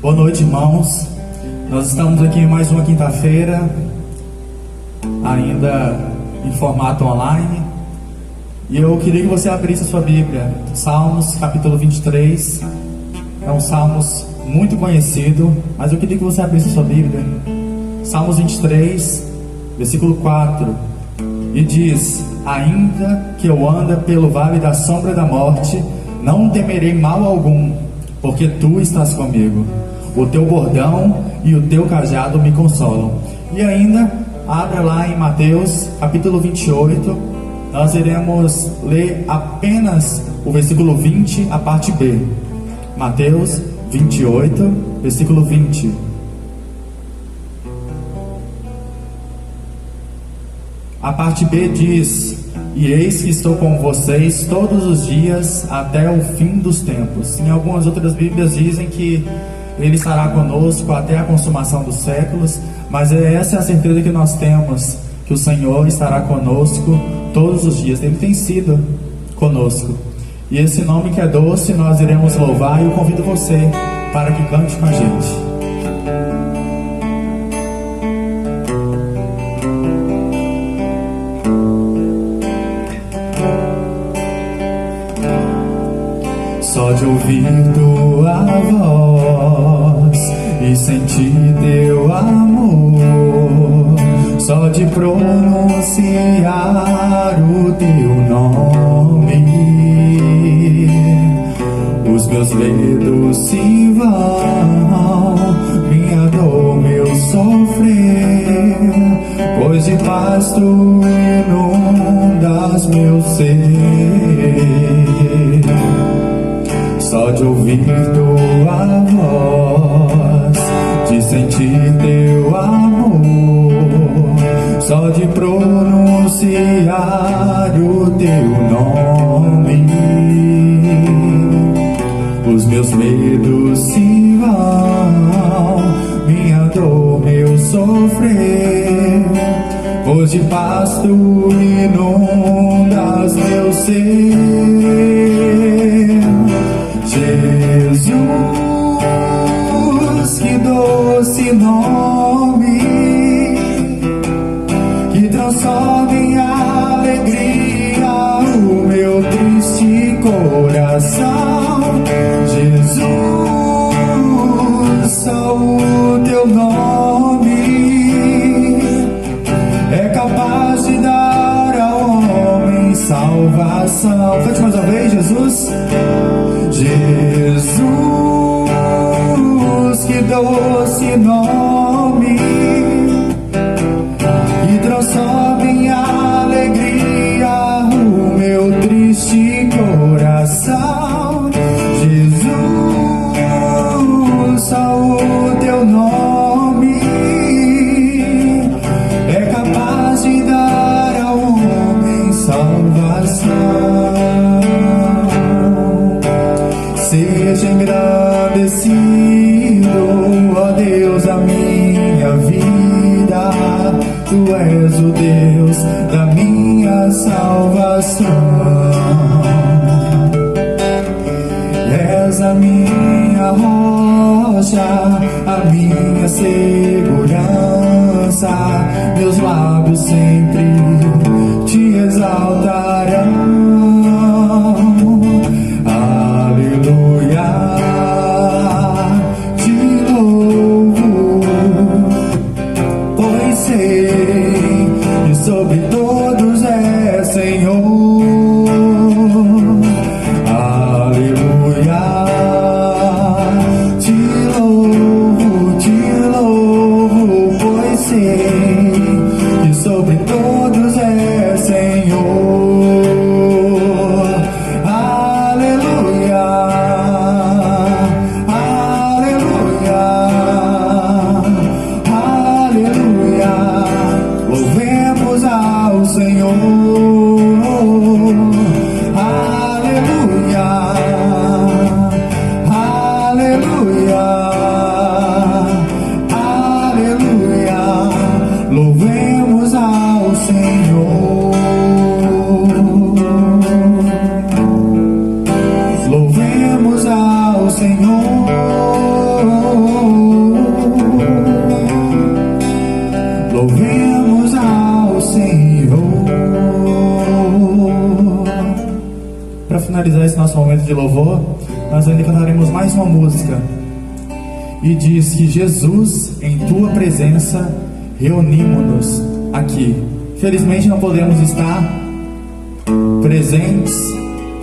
Boa noite, irmãos. Nós estamos aqui em mais uma quinta-feira, ainda em formato online. E eu queria que você abrisse a sua Bíblia. Salmos, capítulo 23. É um Salmos muito conhecido, mas eu queria que você abrisse a sua Bíblia. Salmos 23, versículo 4. E diz: ainda que eu ande pelo vale da sombra da morte, não temerei mal algum, porque tu estás comigo. O teu bordão e o teu cajado me consolam. E ainda, abra lá em Mateus, capítulo 28. Nós iremos ler apenas o versículo 20, a parte B. Mateus 28, versículo 20. A parte B diz: e eis que estou com vocês todos os dias até o fim dos tempos. Em algumas outras Bíblias dizem que Ele estará conosco até a consumação dos séculos, mas essa é a certeza que nós temos, que o Senhor estará conosco todos os dias. Ele tem sido conosco. E esse nome que é doce nós iremos louvar, e eu convido você para que cante com a gente. Só de ouvir tua voz e sentir teu amor, só de pronunciar o teu nome, os meus medos se vão, minha dor, meu sofrer, pois de paz tu inundas meu ser. Só de ouvir tua voz, de sentir teu amor, só de pronunciar o teu nome, os meus medos se vão, minha dor, meu sofrer, pois de paz tu inundas meu ser. Jesus, que doce nome, que transforma em alegria o meu triste coração. Jesus, só o teu nome é capaz de dar ao homem salvação. Cante mais uma vez, Jesus. Jesus, que doce nome, que transforma em alegria o meu triste coração. Jesus, só o teu nome é capaz de dar ao homem salvação. Seja engrandecido, ó Deus, a minha vida. Tu és o Deus da minha salvação. És a minha rocha, a minha segurança. Meus lábios sempre te exaltarão. Sobre todos é Senhor. Aleluia. Te louvo, pois sei que sobre todos é Senhor. Aleluia. Aleluia. Aleluia. Louvemos ao Senhor. Aleluia. Aleluia. Aleluia. Louvemos ao Senhor. Louvemos ao Senhor. finalizar esse nosso momento de louvor, nós ainda cantaremos mais uma música. E diz que Jesus, em tua presença, reunimos-nos aqui. Felizmente não podemos estar presentes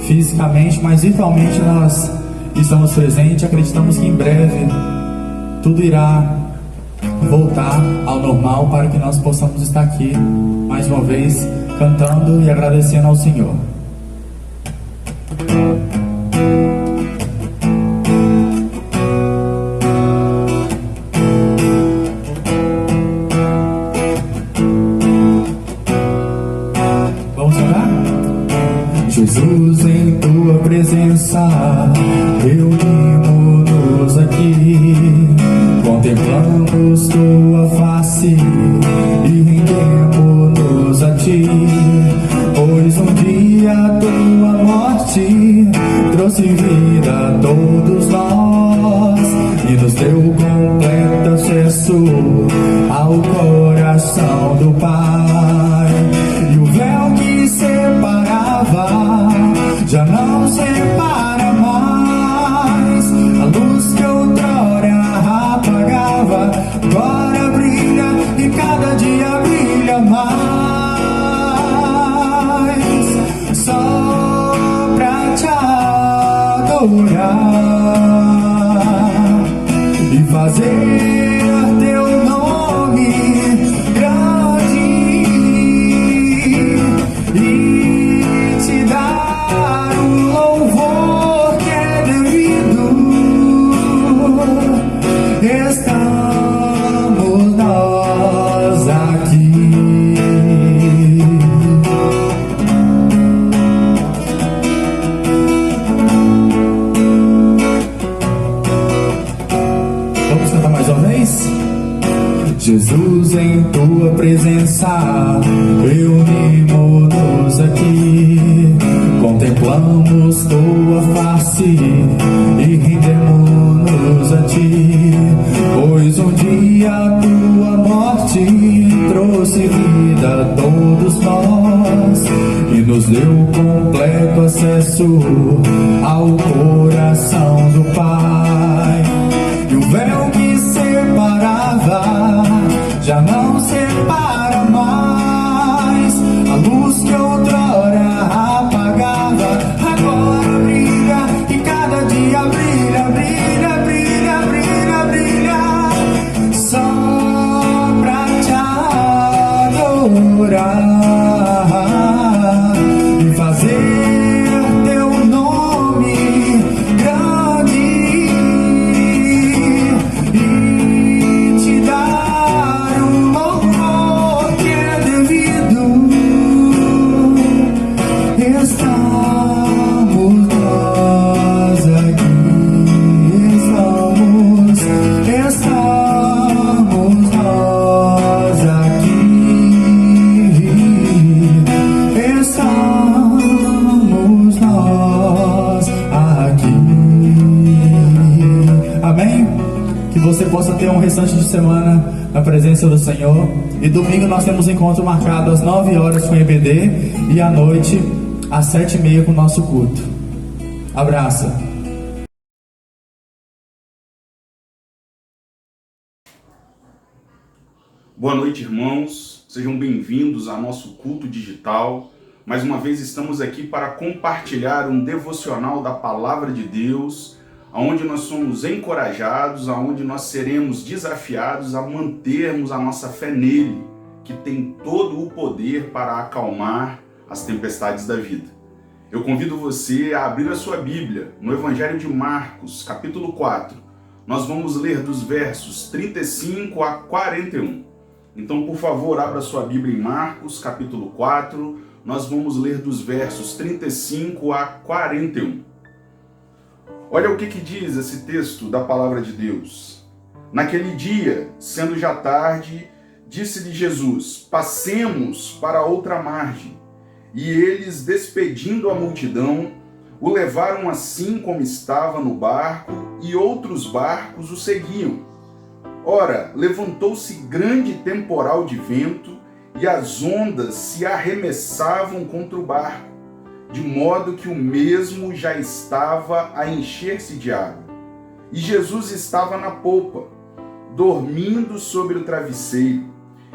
fisicamente, mas virtualmente nós estamos presentes. Acreditamos que em breve tudo irá voltar ao normal para que nós possamos estar aqui mais uma vez cantando e agradecendo ao Senhor. Vamos orar? Jesus, em tua presença reunimos-nos aqui, contemplamos tua face e rendemos-nos a ti, pois um dia tua morte trouxe vida a todos nós e nos deu completo acesso ao coração do Pai. E o véu que separava já não separa mais. A luz que outrora apagava agora brilha e cada dia brilha mais. Só pra te adorar e fazer teu nome grande e te dar o louvor que é devido. Estamos nós aqui. Vamos cantar mais uma vez? Jesus, em tua presença reunimos-nos aqui, contemplamos tua face e rendemos-nos a ti, pois um dia tua morte trouxe vida a todos nós e nos deu completo acesso ao coração do Pai. E o véu que separava já não separa mais. A luz que outrora apagava agora brilha e cada dia brilha, brilha, brilha, brilha, brilha. Só pra te adorar e fazer teu nome grande e te dar o louvor que é devido. Estamos nós aqui, estamos nós aqui, estamos nós aqui. Amém? Que você possa ter um restante de semana na presença do Senhor. E domingo nós temos encontro marcado às 9 horas com EBD e à noite às 7h30 com o nosso culto. Abraço. Boa noite, irmãos. Sejam bem-vindos ao nosso culto digital. Mais uma vez estamos aqui para compartilhar um devocional da Palavra de Deus, onde nós somos encorajados, onde nós seremos desafiados a mantermos a nossa fé nele, que tem todo o poder para acalmar as tempestades da vida. Eu convido você a abrir a sua Bíblia no Evangelho de Marcos, capítulo 4. Nós vamos ler dos versos 35 a 41. Então, por favor, abra sua Bíblia em Marcos, capítulo 4. Nós vamos ler dos versos 35 a 41. Olha o que diz esse texto da Palavra de Deus. Naquele dia, sendo já tarde, disse-lhe Jesus: passemos para outra margem. E eles, despedindo a multidão, o levaram assim como estava no barco, e outros barcos o seguiam. Ora, levantou-se grande temporal de vento, e as ondas se arremessavam contra o barco, de modo que o mesmo já estava a encher-se de água. E Jesus estava na polpa, dormindo sobre o travesseiro.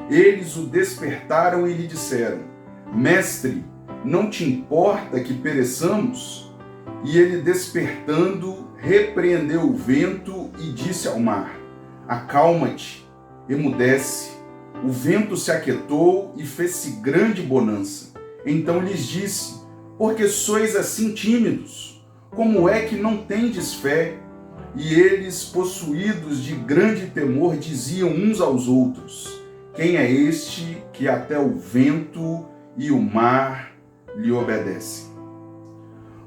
Eles o despertaram e lhe disseram: Mestre, não te importa que pereçamos? E ele, despertando, repreendeu o vento e disse ao mar: Acalma-te, emudece. O vento se aquietou e fez-se grande bonança. Então lhes disse: Por que sois assim tímidos? Como é que não tendes fé? E eles, possuídos de grande temor, diziam uns aos outros: Quem é este que até o vento e o mar lhe obedecem?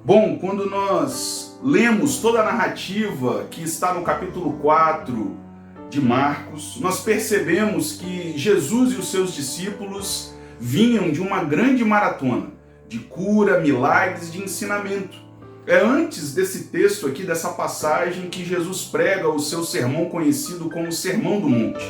Bom, quando nós lemos toda a narrativa que está no capítulo 4 de Marcos, nós percebemos que Jesus e os seus discípulos vinham de uma grande maratona de cura, milagres, de ensinamento. É antes desse texto aqui, dessa passagem, que Jesus prega o seu sermão conhecido como Sermão do Monte.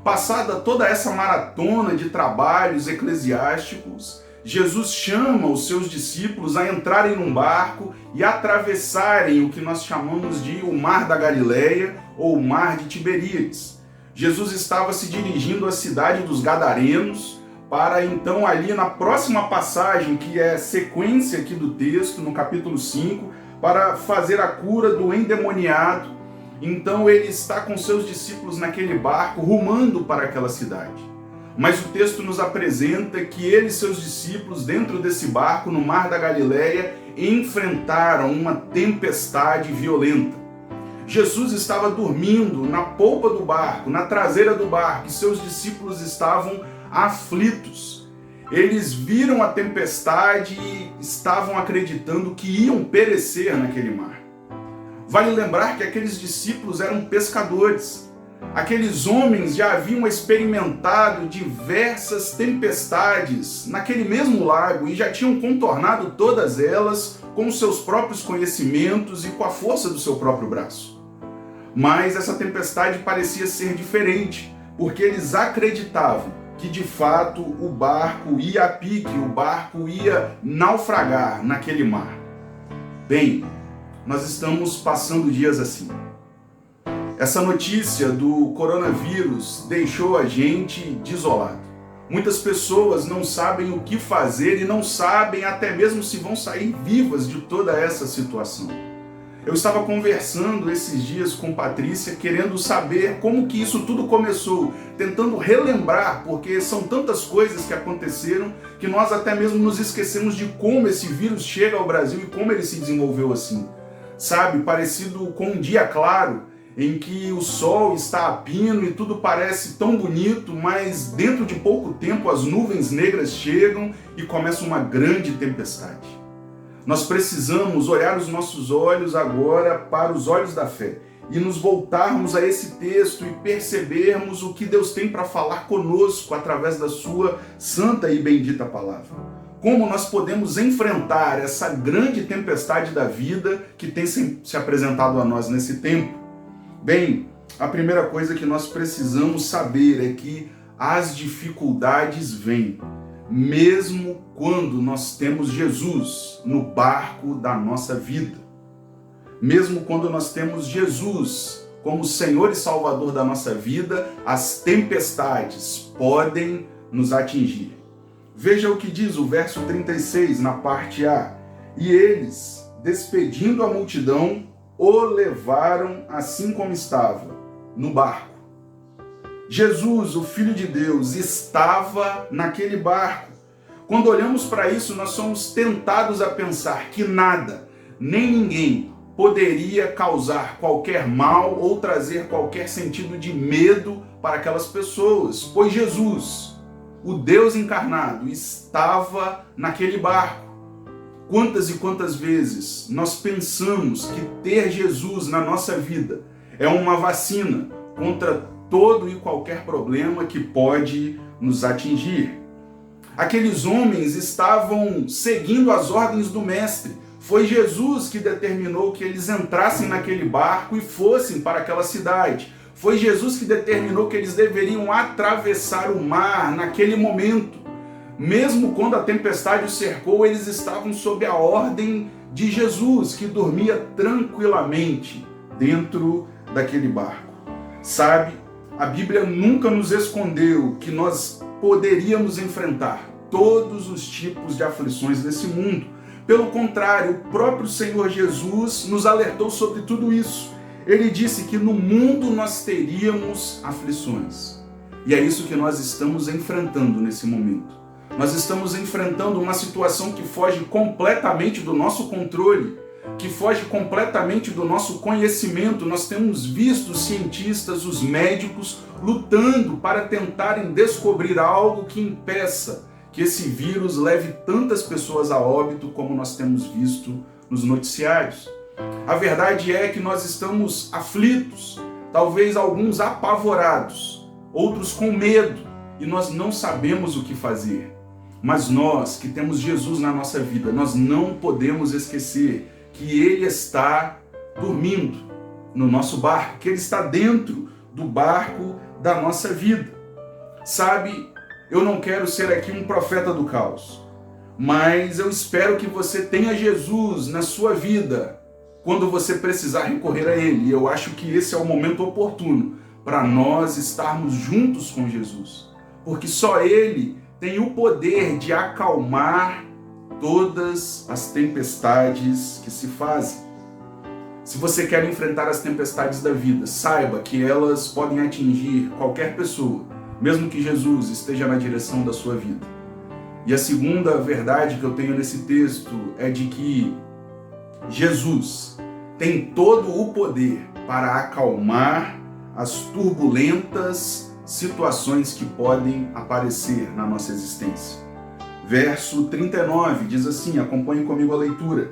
Passada toda essa maratona de trabalhos eclesiásticos, Jesus chama os seus discípulos a entrarem num barco e atravessarem o que nós chamamos de o Mar da Galileia ou o Mar de Tiberíades. Jesus estava se dirigindo à cidade dos Gadarenos, para então ali na próxima passagem, que é sequência aqui do texto, no capítulo 5, para fazer a cura do endemoniado. Então ele está com seus discípulos naquele barco, rumando para aquela cidade. Mas o texto nos apresenta que ele e seus discípulos, dentro desse barco, no Mar da Galileia, enfrentaram uma tempestade violenta. Jesus estava dormindo na polpa do barco, na traseira do barco, e seus discípulos estavam aflitos. Eles viram a tempestade e estavam acreditando que iam perecer naquele mar. Vale lembrar que aqueles discípulos eram pescadores. Aqueles homens já haviam experimentado diversas tempestades naquele mesmo lago e já tinham contornado todas elas com os seus próprios conhecimentos e com a força do seu próprio braço. Mas essa tempestade parecia ser diferente, porque eles acreditavam que de fato o barco ia a pique, o barco ia naufragar naquele mar. Bem, nós estamos passando dias assim. Essa notícia do coronavírus deixou a gente desolado. Muitas pessoas não sabem o que fazer e não sabem até mesmo se vão sair vivas de toda essa situação. Eu estava conversando esses dias com Patrícia, querendo saber como que isso tudo começou, tentando relembrar, porque são tantas coisas que aconteceram que nós até mesmo nos esquecemos de como esse vírus chega ao Brasil e como ele se desenvolveu assim. Sabe, parecido com um dia claro, em que o sol está a pino e tudo parece tão bonito, mas dentro de pouco tempo as nuvens negras chegam e começa uma grande tempestade. Nós precisamos olhar os nossos olhos agora para os olhos da fé e nos voltarmos a esse texto e percebermos o que Deus tem para falar conosco através da sua santa e bendita palavra. Como nós podemos enfrentar essa grande tempestade da vida que tem se apresentado a nós nesse tempo? Bem, a primeira coisa que nós precisamos saber é que as dificuldades vêm, mesmo quando nós temos Jesus no barco da nossa vida. Mesmo quando nós temos Jesus como Senhor e Salvador da nossa vida, as tempestades podem nos atingir. Veja o que diz o verso 36 na parte A. E eles, despedindo a multidão, o levaram assim como estava, no barco. Jesus, o Filho de Deus, estava naquele barco. Quando olhamos para isso, nós somos tentados a pensar que nada, nem ninguém, poderia causar qualquer mal ou trazer qualquer sentido de medo para aquelas pessoas, pois Jesus, o Deus encarnado, estava naquele barco. Quantas e quantas vezes nós pensamos que ter Jesus na nossa vida é uma vacina contra todo e qualquer problema que pode nos atingir. Aqueles homens estavam seguindo as ordens do Mestre. Foi Jesus que determinou que eles entrassem naquele barco e fossem para aquela cidade. Foi Jesus que determinou que eles deveriam atravessar o mar naquele momento. Mesmo quando a tempestade os cercou, eles estavam sob a ordem de Jesus, que dormia tranquilamente dentro daquele barco. Sabe, a Bíblia nunca nos escondeu que nós poderíamos enfrentar todos os tipos de aflições desse mundo. Pelo contrário, o próprio Senhor Jesus nos alertou sobre tudo isso. Ele disse que no mundo nós teríamos aflições. E é isso que nós estamos enfrentando nesse momento. Nós estamos enfrentando uma situação que foge completamente do nosso controle, que foge completamente do nosso conhecimento. Nós temos visto os cientistas, os médicos, lutando para tentarem descobrir algo que impeça que esse vírus leve tantas pessoas a óbito como nós temos visto nos noticiários. A verdade é que nós estamos aflitos, talvez alguns apavorados, outros com medo, e nós não sabemos o que fazer. Mas nós que temos Jesus na nossa vida, nós não podemos esquecer que Ele está dormindo no nosso barco, que Ele está dentro do barco da nossa vida. Sabe, eu não quero ser aqui um profeta do caos, mas eu espero que você tenha Jesus na sua vida quando você precisar recorrer a Ele. E eu acho que esse é o momento oportuno para nós estarmos juntos com Jesus, porque só Ele tem o poder de acalmar todas as tempestades que se fazem. Se você quer enfrentar as tempestades da vida, saiba que elas podem atingir qualquer pessoa, mesmo que Jesus esteja na direção da sua vida. E a segunda verdade que eu tenho nesse texto é de que Jesus tem todo o poder para acalmar as turbulentas situações que podem aparecer na nossa existência. Verso 39 diz assim, acompanhe comigo a leitura.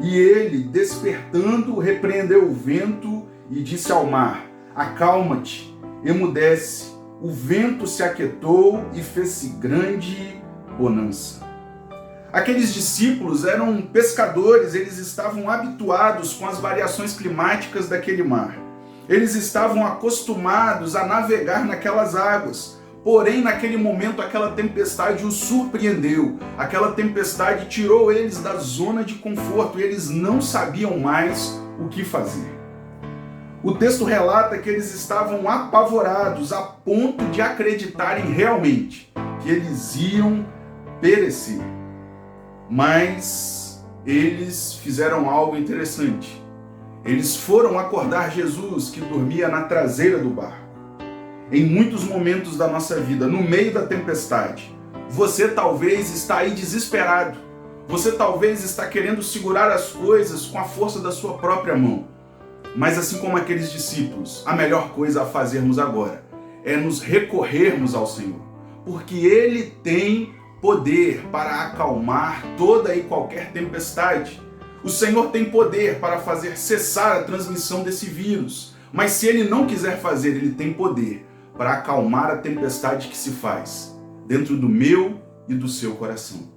E ele, despertando, repreendeu o vento e disse ao mar, acalma-te, emudece. O vento se aquietou e fez-se grande bonança. Aqueles discípulos eram pescadores, eles estavam habituados com as variações climáticas daquele mar. Eles estavam acostumados a navegar naquelas águas. Porém, naquele momento, aquela tempestade os surpreendeu. Aquela tempestade tirou eles da zona de conforto e eles não sabiam mais o que fazer. O texto relata que eles estavam apavorados a ponto de acreditarem realmente que eles iam perecer. Mas eles fizeram algo interessante. Eles foram acordar Jesus, que dormia na traseira do barco. Em muitos momentos da nossa vida, no meio da tempestade, você talvez está aí desesperado. Você talvez está querendo segurar as coisas com a força da sua própria mão. Mas assim como aqueles discípulos, a melhor coisa a fazermos agora é nos recorrermos ao Senhor. Porque Ele tem poder para acalmar toda e qualquer tempestade. O Senhor tem poder para fazer cessar a transmissão desse vírus, mas se Ele não quiser fazer, Ele tem poder para acalmar a tempestade que se faz dentro do meu e do seu coração.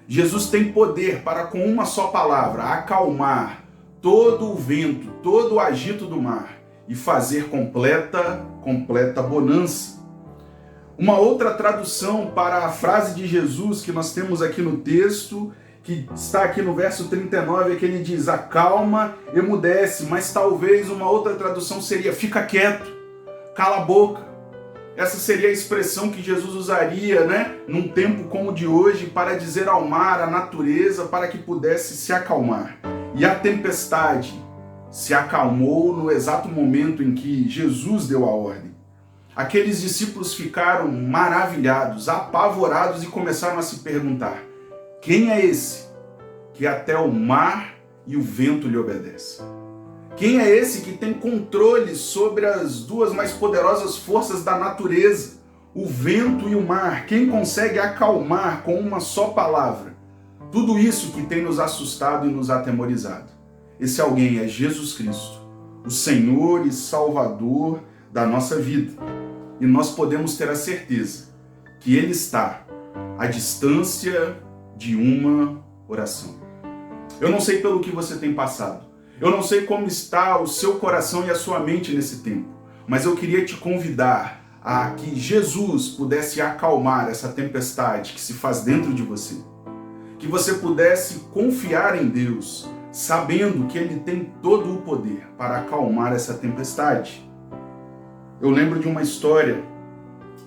Jesus tem poder para, com uma só palavra, acalmar todo o vento, todo o agito do mar e fazer completa bonança. Uma outra tradução para a frase de Jesus que nós temos aqui no texto, que está aqui no verso 39, é que ele diz, acalma, emudece, mas talvez uma outra tradução seria, fica quieto, cala a boca. Essa seria a expressão que Jesus usaria, num tempo como o de hoje, para dizer ao mar, à natureza, para que pudesse se acalmar. E a tempestade se acalmou no exato momento em que Jesus deu a ordem. Aqueles discípulos ficaram maravilhados, apavorados e começaram a se perguntar, quem é esse que até o mar e o vento lhe obedecem? Quem é esse que tem controle sobre as duas mais poderosas forças da natureza, o vento e o mar? Quem consegue acalmar com uma só palavra tudo isso que tem nos assustado e nos atemorizado? Esse alguém é Jesus Cristo, o Senhor e Salvador da nossa vida. E nós podemos ter a certeza que Ele está à distância de uma oração. Eu não sei pelo que você tem passado. Eu não sei como está o seu coração e a sua mente nesse tempo. Mas eu queria te convidar a que Jesus pudesse acalmar essa tempestade que se faz dentro de você. Que você pudesse confiar em Deus, sabendo que Ele tem todo o poder para acalmar essa tempestade. Eu lembro de uma história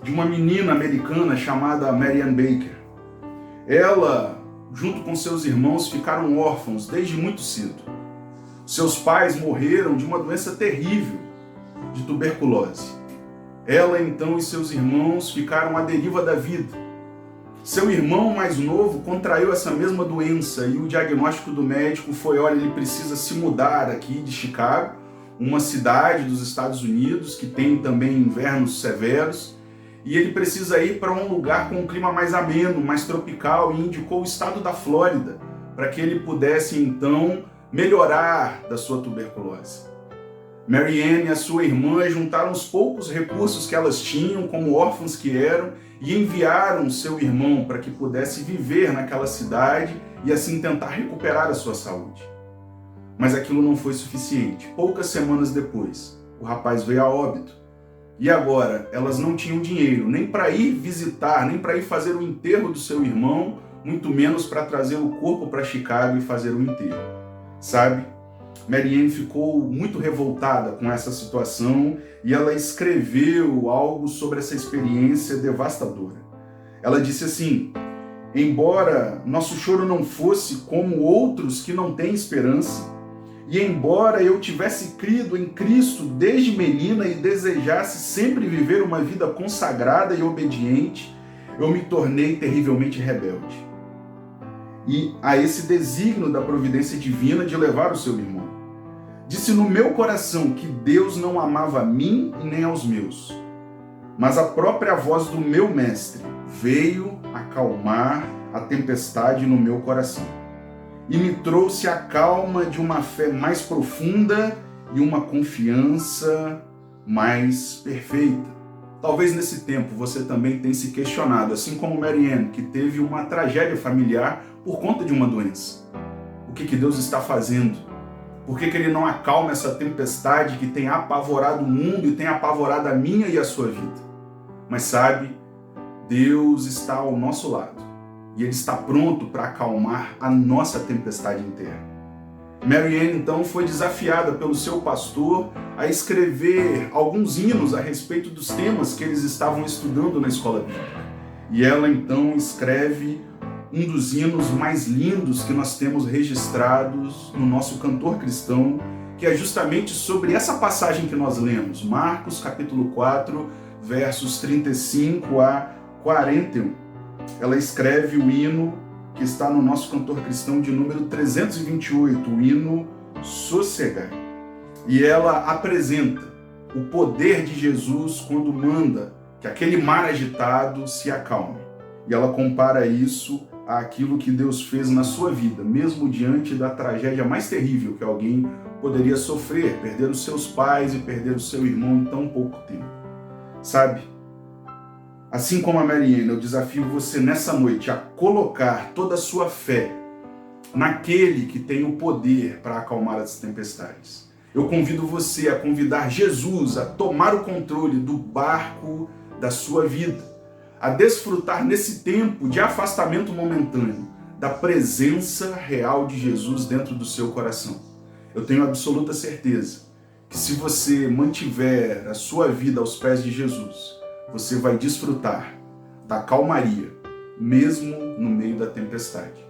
de uma menina americana chamada Marianne Baker. Ela, junto com seus irmãos, ficaram órfãos desde muito cedo. Seus pais morreram de uma doença terrível, de tuberculose. Ela, então, e seus irmãos ficaram à deriva da vida. Seu irmão mais novo contraiu essa mesma doença e o diagnóstico do médico foi: olha, ele precisa se mudar aqui de Chicago, uma cidade dos Estados Unidos que tem também invernos severos, e ele precisa ir para um lugar com um clima mais ameno, mais tropical, e indicou o estado da Flórida para que ele pudesse então melhorar da sua tuberculose. Marianne e a sua irmã juntaram os poucos recursos que elas tinham, como órfãos que eram, e enviaram seu irmão para que pudesse viver naquela cidade e assim tentar recuperar a sua saúde. Mas aquilo não foi suficiente. Poucas semanas depois, o rapaz veio a óbito. E agora, elas não tinham dinheiro nem para ir visitar, nem para ir fazer o enterro do seu irmão, muito menos para trazer o corpo para Chicago e fazer o enterro. Sabe? Marianne ficou muito revoltada com essa situação e ela escreveu algo sobre essa experiência devastadora. Ela disse assim: embora nosso choro não fosse como outros que não têm esperança, e embora eu tivesse crido em Cristo desde menina e desejasse sempre viver uma vida consagrada e obediente, eu me tornei terrivelmente rebelde. E a esse desígnio da providência divina de levar o seu irmão. Disse no meu coração que Deus não amava a mim e nem aos meus, mas a própria voz do meu mestre veio acalmar a tempestade no meu coração e me trouxe a calma de uma fé mais profunda e uma confiança mais perfeita. Talvez nesse tempo você também tenha se questionado, assim como Marianne, que teve uma tragédia familiar por conta de uma doença. O que Deus está fazendo? Por que Ele não acalma essa tempestade que tem apavorado o mundo e tem apavorado a minha e a sua vida? Mas sabe, Deus está ao nosso lado e Ele está pronto para acalmar a nossa tempestade interna. Marianne, então, foi desafiada pelo seu pastor a escrever alguns hinos a respeito dos temas que eles estavam estudando na escola bíblica. E ela, então, escreve um dos hinos mais lindos que nós temos registrados no nosso cantor cristão, que é justamente sobre essa passagem que nós lemos, Marcos capítulo 4, versos 35 a 41. Ela escreve o hino que está no nosso cantor cristão de número 328, o hino Sossegai. E ela apresenta o poder de Jesus quando manda que aquele mar agitado se acalme. E ela compara isso àquilo que Deus fez na sua vida, mesmo diante da tragédia mais terrível que alguém poderia sofrer, perder os seus pais e perder o seu irmão em tão pouco tempo. Sabe? Assim como a Marianne, eu desafio você nessa noite a colocar toda a sua fé naquele que tem o poder para acalmar as tempestades. Eu convido você a convidar Jesus a tomar o controle do barco da sua vida, a desfrutar nesse tempo de afastamento momentâneo da presença real de Jesus dentro do seu coração. Eu tenho absoluta certeza que se você mantiver a sua vida aos pés de Jesus, você vai desfrutar da calmaria, mesmo no meio da tempestade.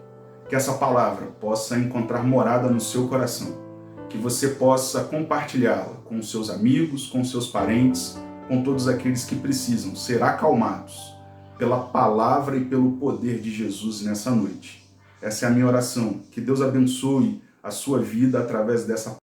Que essa palavra possa encontrar morada no seu coração, que você possa compartilhá-la com os seus amigos, com os seus parentes, com todos aqueles que precisam ser acalmados pela palavra e pelo poder de Jesus nessa noite. Essa é a minha oração. Que Deus abençoe a sua vida através dessa